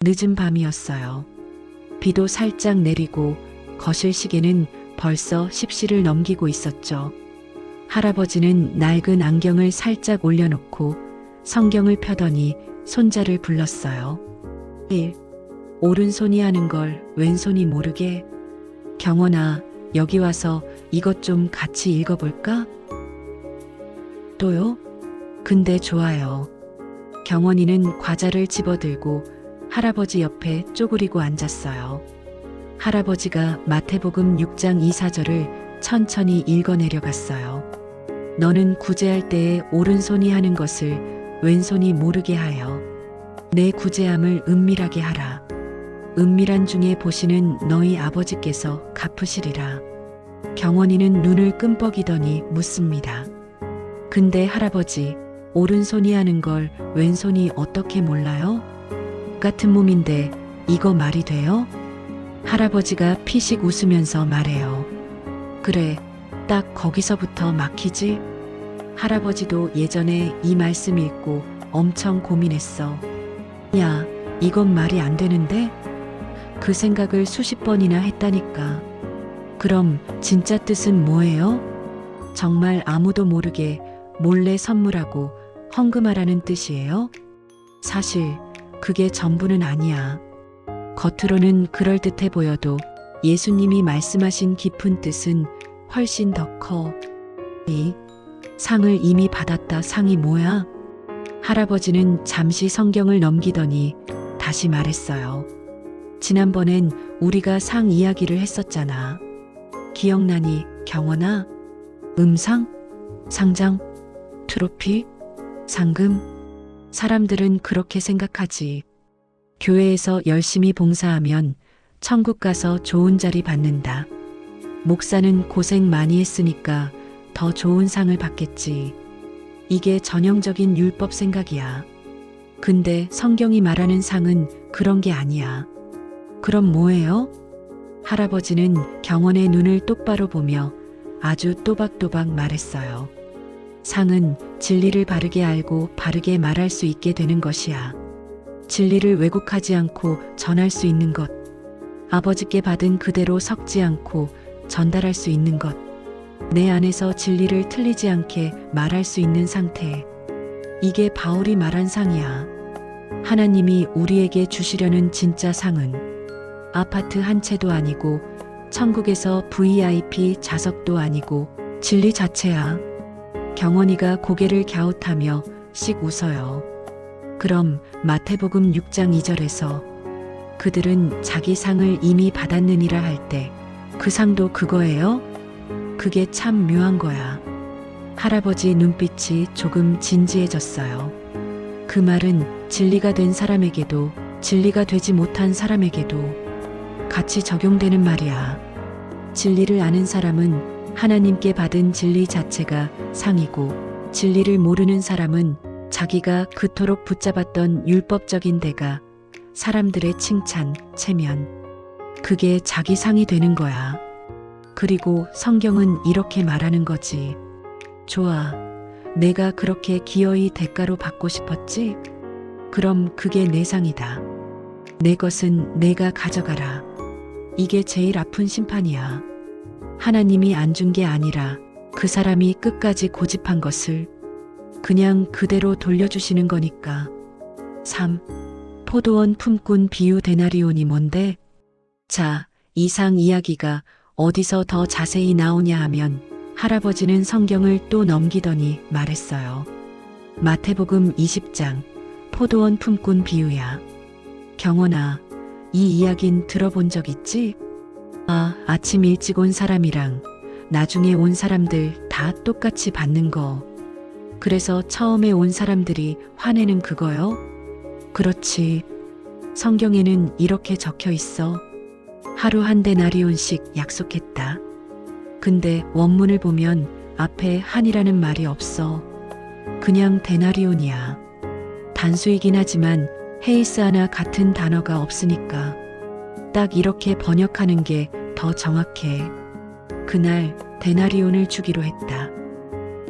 늦은 밤이었어요. 비도 살짝 내리고 거실 시계는 벌써 10시를 넘기고 있었죠. 할아버지는 낡은 안경을 살짝 올려놓고 성경을 펴더니 손자를 불렀어요. 1. 오른손이 하는 걸 왼손이 모르게. 경원아, 여기 와서 이것 좀 같이 읽어볼까? 또요? 근데 좋아요. 경원이는 과자를 집어들고 할아버지 옆에 쪼그리고 앉았어요. 할아버지가 마태복음 6장 2, 4절을 천천히 읽어내려갔어요. 너는 구제할 때에 오른손이 하는 것을 왼손이 모르게 하여 내 구제함을 은밀하게 하라. 은밀한 중에 보시는 너희 아버지께서 갚으시리라. 경원이는 눈을 끔뻑이더니 묻습니다. 근데 할아버지, 오른손이 하는 걸 왼손이 어떻게 몰라요? 같은 몸인데 이거 말이 돼요? 할아버지가 피식 웃으면서 말해요. 그래, 딱 거기서부터 막히지? 할아버지도 예전에 이 말씀 읽고 엄청 고민했어. 야, 이건 말이 안 되는데? 그 생각을 수십 번이나 했다니까. 그럼 진짜 뜻은 뭐예요? 정말 아무도 모르게 몰래 선물하고 헌금하라는 뜻이에요? 사실 그게 전부는 아니야. 겉으로는 그럴듯해 보여도 예수님이 말씀하신 깊은 뜻은 훨씬 더 커. 이 상을 이미 받았다. 상이 뭐야? 할아버지는 잠시 성경을 넘기더니 다시 말했어요. 지난번엔 우리가 상 이야기를 했었잖아. 기억나니, 경원아? 음상? 상장? 트로피? 상금? 사람들은 그렇게 생각하지. 교회에서 열심히 봉사하면 천국 가서 좋은 자리 받는다. 목사는 고생 많이 했으니까 더 좋은 상을 받겠지. 이게 전형적인 율법 생각이야. 근데 성경이 말하는 상은 그런 게 아니야. 그럼 뭐예요? 할아버지는 경원의 눈을 똑바로 보며 아주 또박또박 말했어요. 상은 진리를 바르게 알고 바르게 말할 수 있게 되는 것이야. 진리를 왜곡하지 않고 전할 수 있는 것. 아버지께 받은 그대로 섞지 않고 전달할 수 있는 것. 내 안에서 진리를 틀리지 않게 말할 수 있는 상태. 이게 바울이 말한 상이야. 하나님이 우리에게 주시려는 진짜 상은 아파트 한 채도 아니고 천국에서 VIP 좌석도 아니고 진리 자체야. 경원이가 고개를 갸웃하며 씩 웃어요. 그럼 마태복음 6장 2절에서 그들은 자기 상을 이미 받았느니라 할 때 그 상도 그거예요? 그게 참 묘한 거야. 할아버지 눈빛이 조금 진지해졌어요. 그 말은 진리가 된 사람에게도 진리가 되지 못한 사람에게도 같이 적용되는 말이야. 진리를 아는 사람은 하나님께 받은 진리 자체가 상이고 진리를 모르는 사람은 자기가 그토록 붙잡았던 율법적인 대가 사람들의 칭찬, 체면, 그게 자기 상이 되는 거야. 그리고 성경은 이렇게 말하는 거지. 좋아, 내가 그렇게 기어이 대가로 받고 싶었지? 그럼 그게 내 상이다. 내 것은 내가 가져가라. 이게 제일 아픈 심판이야. 하나님이 안 준 게 아니라 그 사람이 끝까지 고집한 것을 그냥 그대로 돌려주시는 거니까. 3. 포도원 품꾼 비유 데나리온이 뭔데? 자, 이 상 이야기가 어디서 더 자세히 나오냐 하면 할아버지는 성경을 또 넘기더니 말했어요. 마태복음 20장 포도원 품꾼 비유야. 경원아, 이 이야긴 들어본 적 있지? 아침 일찍 온 사람이랑 나중에 온 사람들 다 똑같이 받는 거. 그래서 처음에 온 사람들이 화내는 그거요? 그렇지. 성경에는 이렇게 적혀 있어. 하루 한 데나리온씩 약속했다. 근데 원문을 보면 앞에 한이라는 말이 없어. 그냥 데나리온이야. 단수이긴 하지만 헤이스 하나 같은 단어가 없으니까 딱 이렇게 번역하는 게 더 정확해. 그날 데나리온을 주기로 했다.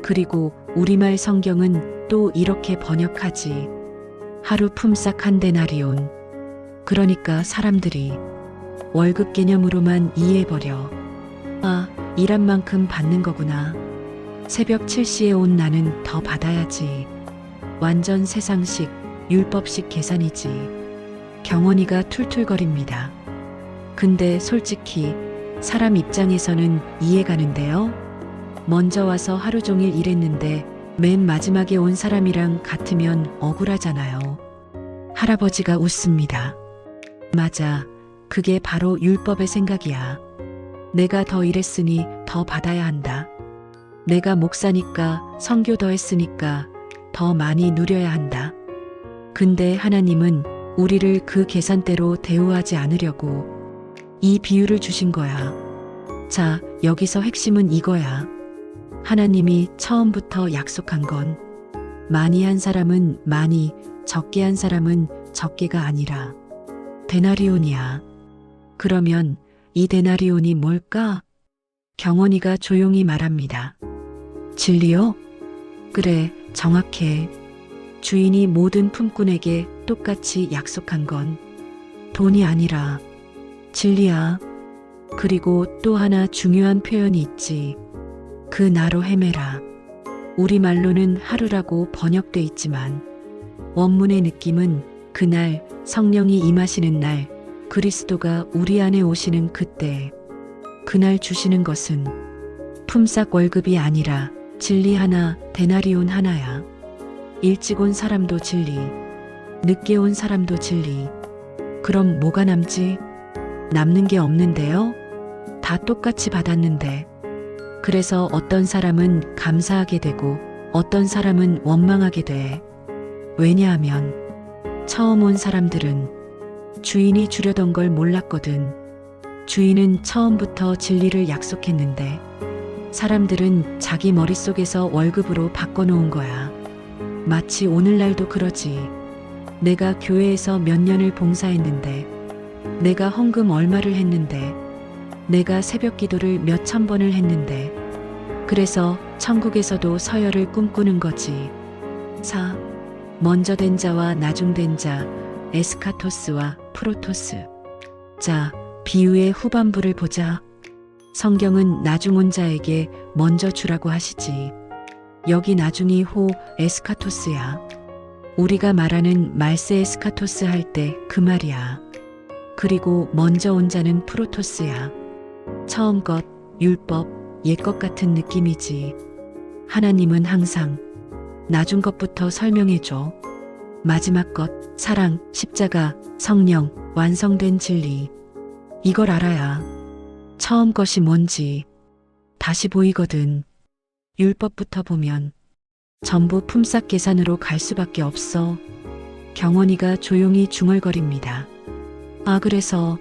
그리고 우리말 성경은 또 이렇게 번역하지. 하루 품삯 한 데나리온. 그러니까 사람들이 월급 개념으로만 이해해버려. 아, 일한 만큼 받는 거구나. 새벽 7시에 온 나는 더 받아야지. 완전 세상식, 율법식 계산이지. 경원이가 툴툴거립니다. 근데 솔직히 사람 입장에서는 이해가는데요. 먼저 와서 하루 종일 일했는데 맨 마지막에 온 사람이랑 같으면 억울하잖아요. 할아버지가 웃습니다. 맞아. 그게 바로 율법의 생각이야. 내가 더 일했으니 더 받아야 한다. 내가 목사니까 선교 더 했으니까 더 많이 누려야 한다. 근데 하나님은 우리를 그 계산대로 대우하지 않으려고 이 비유를 주신 거야. 자, 여기서 핵심은 이거야. 하나님이 처음부터 약속한 건 많이 한 사람은 많이, 적게 한 사람은 적게가 아니라 데나리온이야. 그러면 이 데나리온이 뭘까? 경원이가 조용히 말합니다. 진리요? 그래, 정확해. 주인이 모든 품꾼에게 똑같이 약속한 건 돈이 아니라 진리야. 그리고 또 하나 중요한 표현이 있지. 그 나로 헤매라. 우리말로는 하루라고 번역돼 있지만 원문의 느낌은 그날 성령이 임하시는 날, 그리스도가 우리 안에 오시는 그때, 그날 주시는 것은 품삯 월급이 아니라 진리 하나, 데나리온 하나야. 일찍 온 사람도 진리, 늦게 온 사람도 진리. 그럼 뭐가 남지? 남는 게 없는데요? 다 똑같이 받았는데. 그래서 어떤 사람은 감사하게 되고 어떤 사람은 원망하게 돼. 왜냐하면 처음 온 사람들은 주인이 주려던 걸 몰랐거든. 주인은 처음부터 진리를 약속했는데 사람들은 자기 머릿속에서 월급으로 바꿔놓은 거야. 마치 오늘날도 그러지. 내가 교회에서 몇 년을 봉사했는데, 내가 헌금 얼마를 했는데, 내가 새벽 기도를 몇 천 번을 했는데, 그래서 천국에서도 서열을 꿈꾸는 거지. 4. 먼저 된 자와 나중 된 자, 에스카토스와 프로토스. 자, 비유의 후반부를 보자. 성경은 나중 온 자에게 먼저 주라고 하시지. 여기 나중이 호 에스카토스야. 우리가 말하는 말세 에스카토스 할 때 그 말이야. 그리고 먼저 온 자는 프로토스야. 처음 것, 율법, 옛 것 같은 느낌이지. 하나님은 항상 나중 것부터 설명해줘. 마지막 것, 사랑, 십자가, 성령, 완성된 진리. 이걸 알아야 처음 것이 뭔지 다시 보이거든. 율법부터 보면 전부 품삯 계산으로 갈 수밖에 없어. 경원이가 조용히 중얼거립니다. 아, 그래서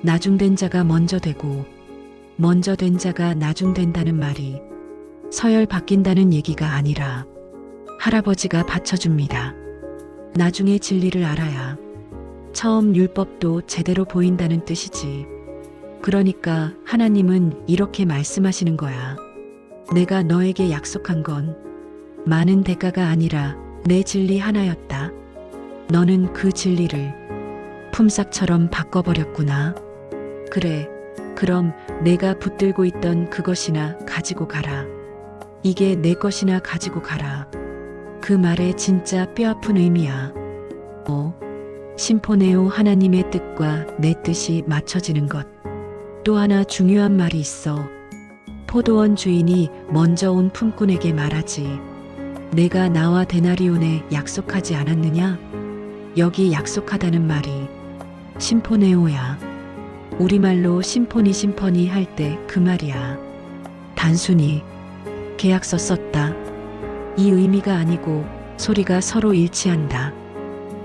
나중된 자가 먼저 되고 먼저 된 자가 나중 된다는 말이 서열 바뀐다는 얘기가 아니라 할아버지가 받쳐줍니다. 나중에 진리를 알아야 처음 율법도 제대로 보인다는 뜻이지. 그러니까 하나님은 이렇게 말씀하시는 거야. 내가 너에게 약속한 건 많은 대가가 아니라 내 진리 하나였다. 너는 그 진리를 품삯처럼 바꿔버렸구나. 그래, 그럼 내가 붙들고 있던 그것이나 가지고 가라. 이게 내 것이나 가지고 가라. 그 말에 진짜 뼈아픈 의미야. 심포네오, 하나님의 뜻과 내 뜻이 맞춰지는 것. 또 하나 중요한 말이 있어. 포도원 주인이 먼저 온 품꾼에게 말하지. 내가 나와 데나리온에 약속하지 않았느냐? 여기 약속하다는 말이 심포네오야. 우리말로 심포니 할 때 그 말이야. 단순히 계약서 썼다. 이 의미가 아니고 소리가 서로 일치한다.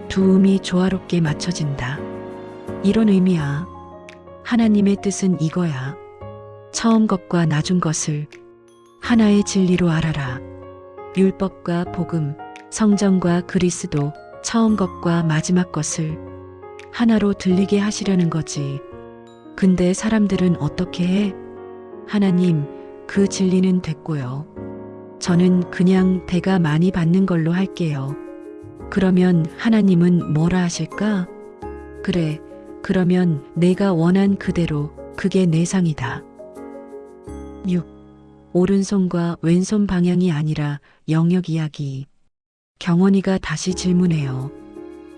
두 음이 조화롭게 맞춰진다. 이런 의미야. 하나님의 뜻은 이거야. 처음 것과 나중 것을 하나의 진리로 알아라. 율법과 복음, 성전과 그리스도, 처음 것과 마지막 것을 하나로 들리게 하시려는 거지. 근데 사람들은 어떻게 해? 하나님, 그 진리는 됐고요. 저는 그냥 대가 많이 받는 걸로 할게요. 그러면 하나님은 뭐라 하실까? 그래, 그러면 내가 원한 그대로 그게 내 상이다. 6. 오른손과 왼손 방향이 아니라 영역 이야기. 경원이가 다시 질문해요.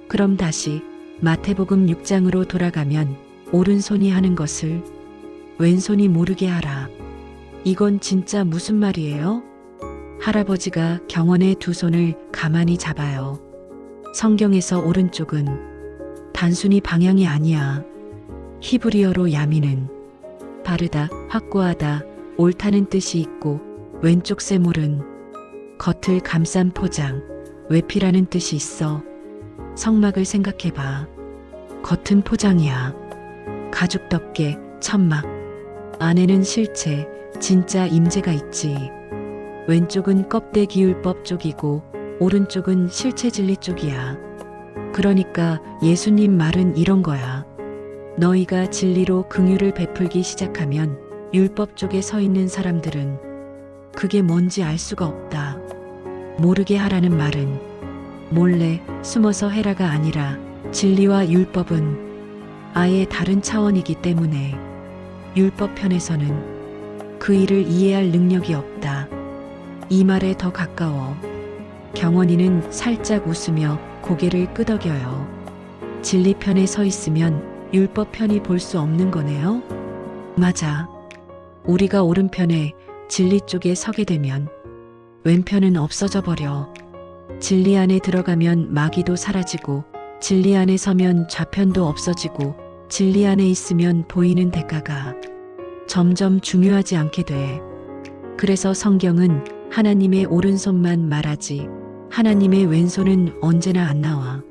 그럼 다시 마태복음 6장으로 돌아가면 오른손이 하는 것을 왼손이 모르게 하라. 이건 진짜 무슨 말이에요? 할아버지가 경원의 두 손을 가만히 잡아요. 성경에서 오른쪽은 단순히 방향이 아니야. 히브리어로 야미는 바르다, 확고하다, 옳다는 뜻이 있고 왼쪽 세몰은 겉을 감싼 포장, 외피라는 뜻이 있어. 성막을 생각해봐. 겉은 포장이야. 가죽덮개, 천막. 안에는 실체, 진짜 임재가 있지. 왼쪽은 껍데기 율법 쪽이고 오른쪽은 실체 진리 쪽이야. 그러니까 예수님 말은 이런 거야. 너희가 진리로 긍휼을 베풀기 시작하면 율법 쪽에 서 있는 사람들은 그게 뭔지 알 수가 없다. 모르게 하라는 말은 몰래 숨어서 해라가 아니라 진리와 율법은 아예 다른 차원이기 때문에 율법 편에서는 그 일을 이해할 능력이 없다. 이 말에 더 가까워. 경원이는 살짝 웃으며 고개를 끄덕여요. 진리 편에 서 있으면 율법 편이 볼 수 없는 거네요? 맞아. 우리가 오른편에 진리 쪽에 서게 되면 왼편은 없어져 버려. 진리 안에 들어가면 마귀도 사라지고 진리 안에 서면 좌편도 없어지고 진리 안에 있으면 보이는 대가가 점점 중요하지 않게 돼. 그래서 성경은 하나님의 오른손만 말하지 하나님의 왼손은 언제나 안 나와.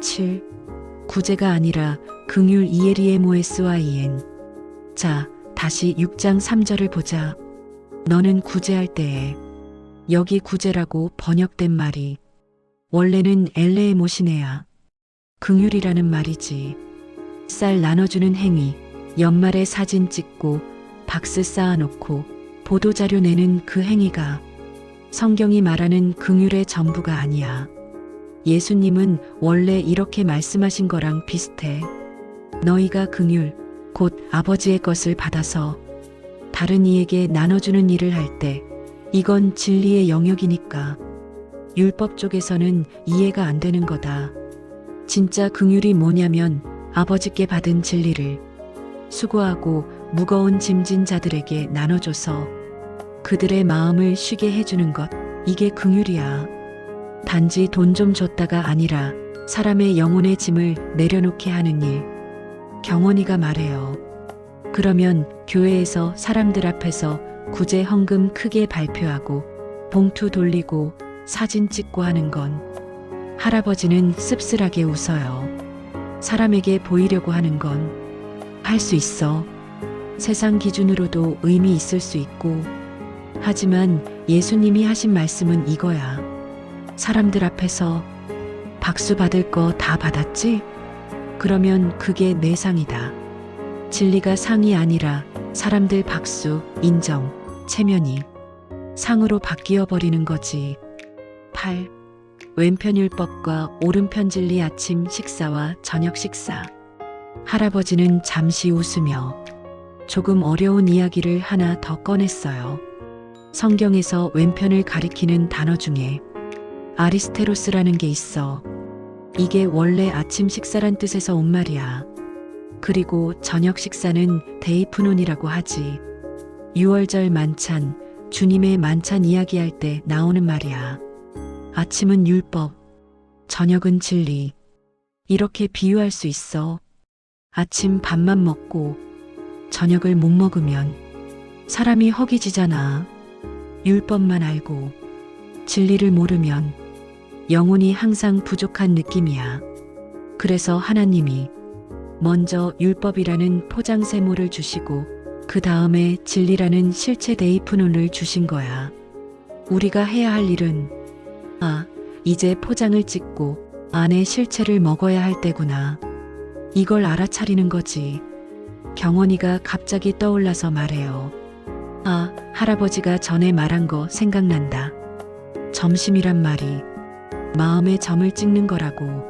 7. 구제가 아니라 긍휼 이에리에모에스와이엔. 자, 다시 6장 3절을 보자. 너는 구제할 때에. 여기 구제라고 번역된 말이 원래는 엘레에모시네야. 긍휼이라는 말이지. 쌀 나눠주는 행위, 연말에 사진 찍고 박스 쌓아놓고 보도자료 내는 그 행위가 성경이 말하는 긍휼의 전부가 아니야. 예수님은 원래 이렇게 말씀하신 거랑 비슷해. 너희가 긍휼, 곧 아버지의 것을 받아서 다른 이에게 나눠주는 일을 할 때 이건 진리의 영역이니까. 율법 쪽에서는 이해가 안 되는 거다. 진짜 긍휼이 뭐냐면 아버지께 받은 진리를 수고하고 무거운 짐진 자들에게 나눠줘서 그들의 마음을 쉬게 해주는 것. 이게 긍휼이야. 단지 돈 좀 줬다가 아니라 사람의 영혼의 짐을 내려놓게 하는 일. 경원이가 말해요. 그러면 교회에서 사람들 앞에서 구제 헌금 크게 발표하고 봉투 돌리고 사진 찍고 하는 건 할아버지는 씁쓸하게 웃어요. 사람에게 보이려고 하는 건 할 수 있어. 세상 기준으로도 의미 있을 수 있고. 하지만 예수님이 하신 말씀은 이거야. 사람들 앞에서 박수 받을 거 다 받았지? 그러면 그게 내 상이다. 진리가 상이 아니라 사람들 박수, 인정, 체면이 상으로 바뀌어 버리는 거지. 8. 왼편 율법과 오른편 진리. 아침 식사와 저녁 식사. 할아버지는 잠시 웃으며 조금 어려운 이야기를 하나 더 꺼냈어요. 성경에서 왼편을 가리키는 단어 중에 아리스테로스라는 게 있어. 이게 원래 아침 식사란 뜻에서 온 말이야. 그리고 저녁 식사는 데이프논이라고 하지. 유월절 만찬, 주님의 만찬 이야기할 때 나오는 말이야. 아침은 율법, 저녁은 진리. 이렇게 비유할 수 있어. 아침 밥만 먹고 저녁을 못 먹으면 사람이 허기지잖아. 율법만 알고 진리를 모르면 영혼이 항상 부족한 느낌이야. 그래서 하나님이 먼저 율법이라는 포장세모를 주시고 그 다음에 진리라는 실체 데이프논을 주신 거야. 우리가 해야 할 일은 이제 포장을 찍고 안에 실체를 먹어야 할 때구나. 이걸 알아차리는 거지. 경원이가 갑자기 떠올라서 말해요. 할아버지가 전에 말한 거 생각난다. 점심이란 말이 마음의 점을 찍는 거라고.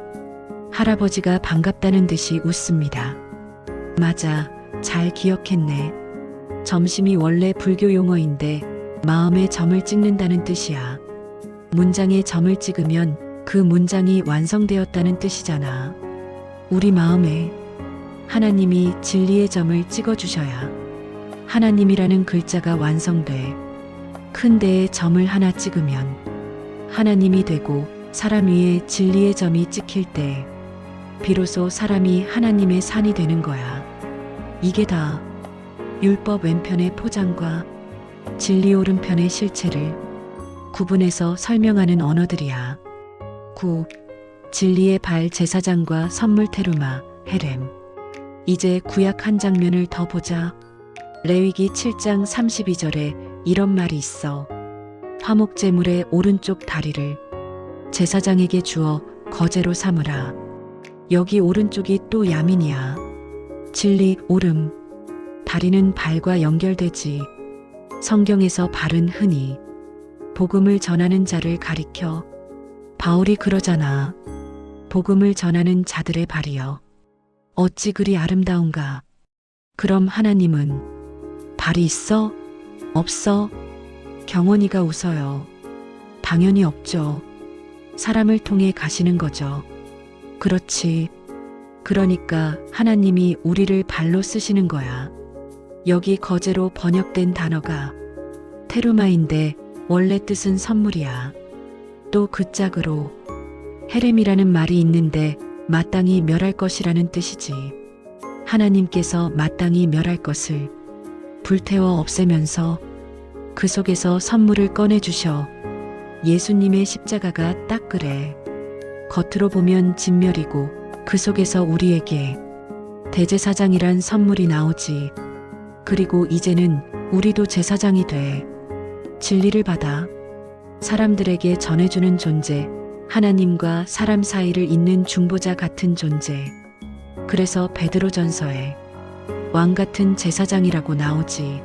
할아버지가 반갑다는 듯이 웃습니다. 맞아, 잘 기억했네. 점심이 원래 불교 용어인데 마음에 점을 찍는다는 뜻이야. 문장에 점을 찍으면 그 문장이 완성되었다는 뜻이잖아. 우리 마음에 하나님이 진리의 점을 찍어주셔야 하나님이라는 글자가 완성돼. 큰 데에 점을 하나 찍으면 하나님이 되고 사람 위에 진리의 점이 찍힐 때 비로소 사람이 하나님의 산이 되는 거야. 이게 다 율법 왼편의 포장과 진리 오른편의 실체를 구분해서 설명하는 언어들이야. 9. 진리의 발 제사장과 선물 테루마 헤렘. 이제 구약 한 장면을 더 보자. 레위기 7장 32절에 이런 말이 있어. 화목 제물의 오른쪽 다리를 제사장에게 주어 거제로 삼으라. 여기 오른쪽이 또 야민이야. 진리, 옳음. 다리는 발과 연결되지. 성경에서 발은 흔히 복음을 전하는 자를 가리켜. 바울이 그러잖아. 복음을 전하는 자들의 발이여. 어찌 그리 아름다운가. 그럼 하나님은 발이 있어? 없어? 경원이가 웃어요. 당연히 없죠. 사람을 통해 가시는 거죠. 그렇지. 그러니까 하나님이 우리를 발로 쓰시는 거야. 여기 거제로 번역된 단어가 테루마인데 원래 뜻은 선물이야. 또 그 짝으로 헤렘이라는 말이 있는데 마땅히 멸할 것이라는 뜻이지. 하나님께서 마땅히 멸할 것을 불태워 없애면서 그 속에서 선물을 꺼내주셔. 예수님의 십자가가 딱 그래. 겉으로 보면 진멸이고 그 속에서 우리에게 대제사장이란 선물이 나오지. 그리고 이제는 우리도 제사장이 돼. 진리를 받아 사람들에게 전해주는 존재, 하나님과 사람 사이를 잇는 중보자 같은 존재. 그래서 베드로전서에 왕 같은 제사장이라고 나오지.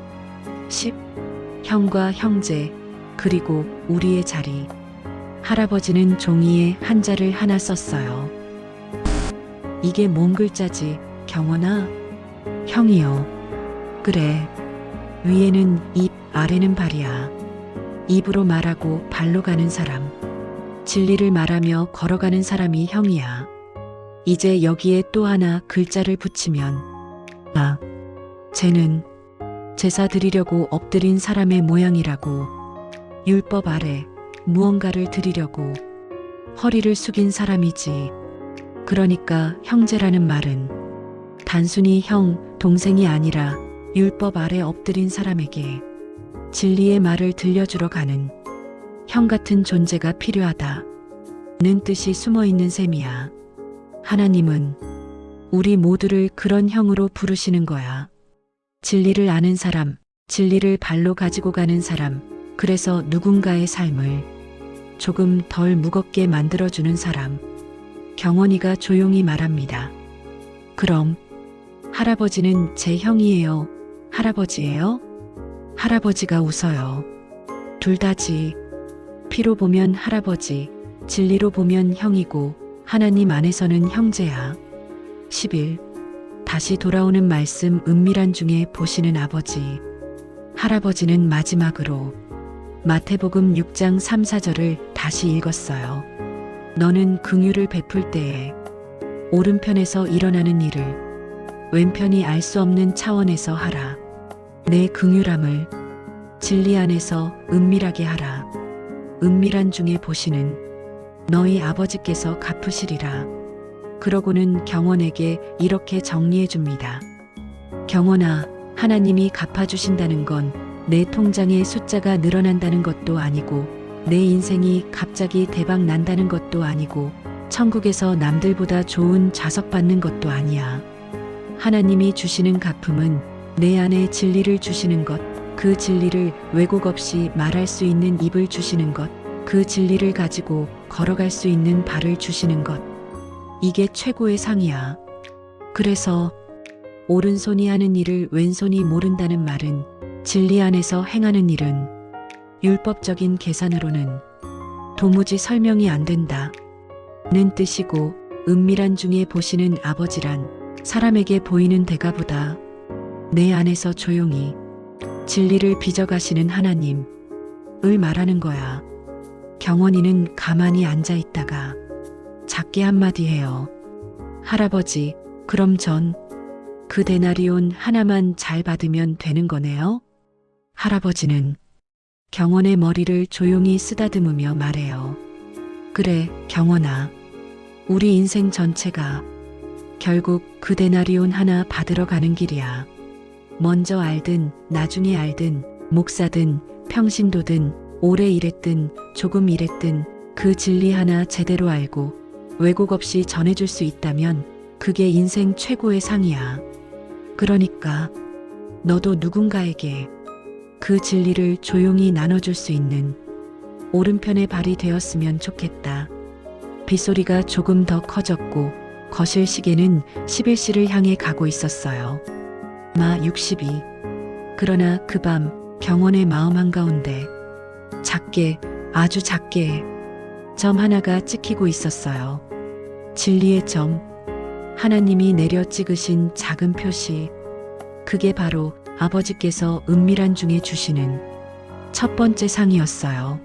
10. 형과 형제, 그리고 우리의 자리. 할아버지는 종이에 한자를 하나 썼어요. 이게 뭔 글자지, 경원아? 형이요. 그래. 위에는 입, 아래는 발이야. 입으로 말하고 발로 가는 사람. 진리를 말하며 걸어가는 사람이 형이야. 이제 여기에 또 하나 글자를 붙이면 쟤는 제사 드리려고 엎드린 사람의 모양이라고. 율법 아래 무언가를 드리려고 허리를 숙인 사람이지. 그러니까 형제라는 말은 단순히 형, 동생이 아니라 율법 아래 엎드린 사람에게 진리의 말을 들려주러 가는 형 같은 존재가 필요하다. 는 뜻이 숨어 있는 셈이야. 하나님은 우리 모두를 그런 형으로 부르시는 거야. 진리를 아는 사람, 진리를 발로 가지고 가는 사람, 그래서 누군가의 삶을 조금 덜 무겁게 만들어주는 사람. 경원이가 조용히 말합니다. 그럼 할아버지는 제 형이에요? 할아버지예요? 할아버지가 웃어요. 둘 다지. 피로 보면 할아버지, 진리로 보면 형이고 하나님 안에서는 형제야. 11. 다시 돌아오는 말씀 은밀한 중에 보시는 아버지. 할아버지는 마지막으로 마태복음 6장 3, 4절을 다시 읽었어요. 너는 긍휼을 베풀 때에 오른편에서 일어나는 일을 왼편이 알 수 없는 차원에서 하라. 내 긍휼함을 진리 안에서 은밀하게 하라. 은밀한 중에 보시는 너희 아버지께서 갚으시리라. 그러고는 경원에게 이렇게 정리해 줍니다. 경원아, 하나님이 갚아주신다는 건 내 통장에 숫자가 늘어난다는 것도 아니고 내 인생이 갑자기 대박 난다는 것도 아니고 천국에서 남들보다 좋은 좌석 받는 것도 아니야. 하나님이 주시는 갚음은 내 안에 진리를 주시는 것, 그 진리를 왜곡 없이 말할 수 있는 입을 주시는 것, 그 진리를 가지고 걸어갈 수 있는 발을 주시는 것. 이게 최고의 상이야. 그래서 오른손이 하는 일을 왼손이 모른다는 말은 진리 안에서 행하는 일은 율법적인 계산으로는 도무지 설명이 안 된다. 는 뜻이고 은밀한 중에 보시는 아버지란 사람에게 보이는 대가보다 내 안에서 조용히 진리를 빚어가시는 하나님을 말하는 거야. 경원이는 가만히 앉아 있다가 작게 한마디 해요. 할아버지, 그럼 전 그 데나리온 하나만 잘 받으면 되는 거네요? 할아버지는 경원의 머리를 조용히 쓰다듬으며 말해요. 그래, 경원아. 우리 인생 전체가 결국 그 데나리온 하나 받으러 가는 길이야. 먼저 알든 나중에 알든 목사든 평신도든 오래 일했든 조금 일했든 그 진리 하나 제대로 알고 왜곡 없이 전해줄 수 있다면 그게 인생 최고의 상이야. 그러니까 너도 누군가에게 그 진리를 조용히 나눠줄 수 있는 오른편의 발이 되었으면 좋겠다. 빗소리가 조금 더 커졌고 거실 시계는 11시를 향해 가고 있었어요. 마 62. 그러나 그 밤 경원의 마음 한가운데 작게, 아주 작게 점 하나가 찍히고 있었어요. 진리의 점, 하나님이 내려 찍으신 작은 표시. 그게 바로 아버지께서 은밀한 중에 주시는 첫 번째 상이었어요.